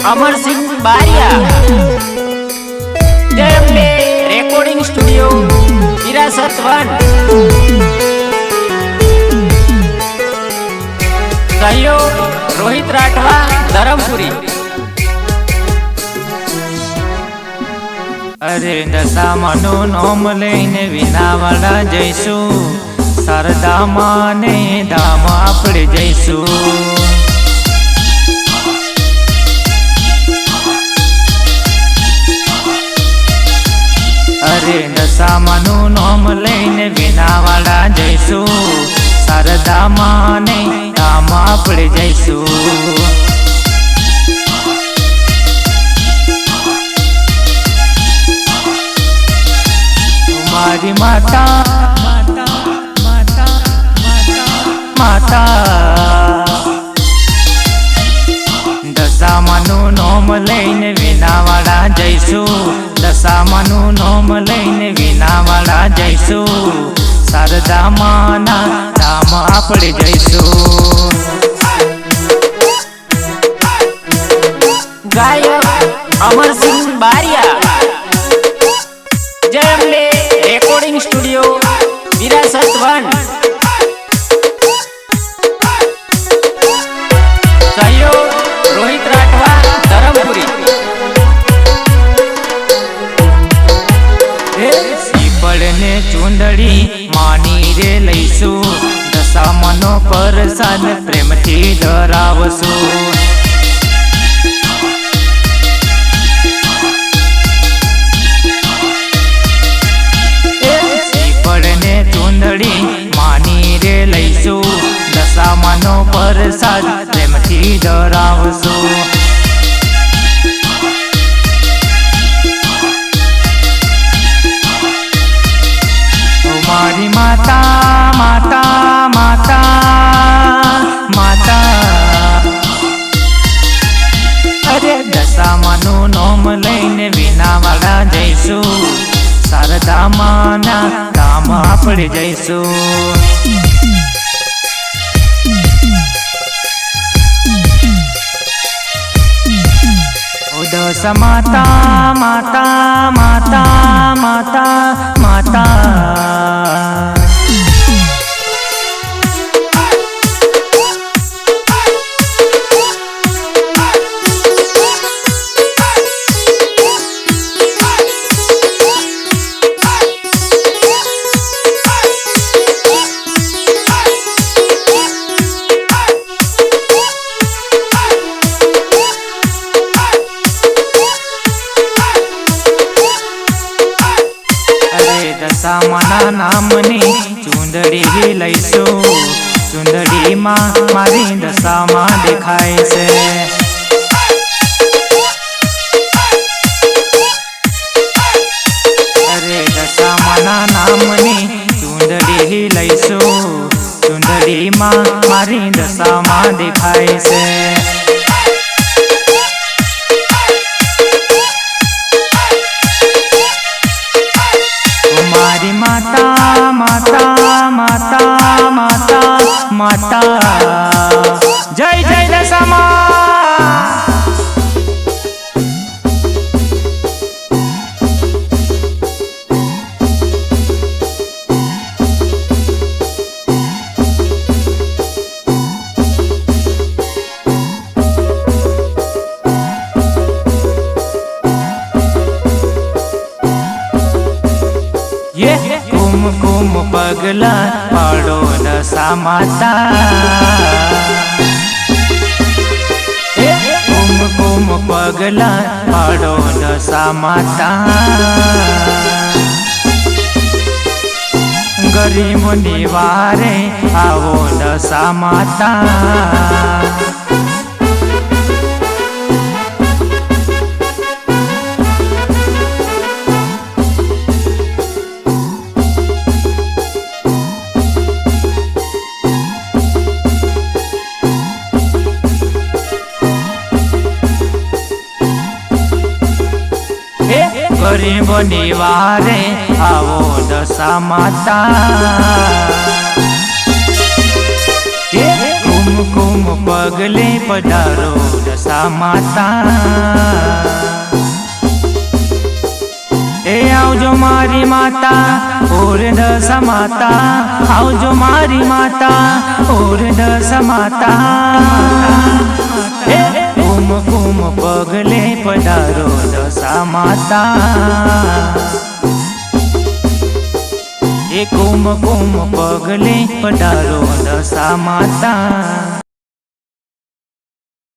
अमर सिंह बारिया recording studio विरासत one सहयोग रोहित राठवा धरमपुरी। अरे दशा मनो नोम लईने विनावाड़ा जईशु शारदा माने दाम आपड़े जईशु। अरे दशा मनो नोम लईने विनावाड़ा जईशु शारदा माने दाम आपड़े जईशु। मारी माता माता माता माता दशा मनु नोम लईने विनावाड़ा जईशु। दशा मनु नोम लईने विनावाड़ा जईशु शारदा माना दाम आपड़े जईशु। गायक अमर सिंह बारिया रेकॉर्डिंग स्टूडियो विरासत वन सहयोग रोहित राठवा धरमपुरी। सीपड़ने चूंदड़ी मानी रे लईशु दशा मनो परसाद प्रेम थी धरावसु। चूंदड़ी मानी रे लईशु दशा मनो परसाद प्रेम थी धरावसु। मारी माता माता माता माता अरे दशा मनो नोम लईने विनावाड़ा जईशु शारदा माना दाम आपड़े जईशु। दशा माता माता माता माता माता दशा मना नामनी चूंदड़ी लईशु चूंदड़ी माँ मारी दशा माँ दिखाए से। अरे दशा मना नामनी चूंदड़ी लईशु चूंदड़ी माँ मारी दशा माँ दिखाए से। मारी माता माता माता माता माता जय जय दशा माँ। कुम पगला पाड़ो दशा माता कुम पगला पाड़ो दशा माता। गरीब निवारे आवो दशा माता। गरीब निवारे आवो दशा माता। कुम कुम पगले पधारो दशा દશા માતા. એ આવજો મારી માતા ઓર દશા માતા, આવજો મારી માતા ઓર દશા માતા. એ કુમ કુમ પગલે પધારો દશા માતા. એ કુમ કુમ પગલે પધારો દશા માતા.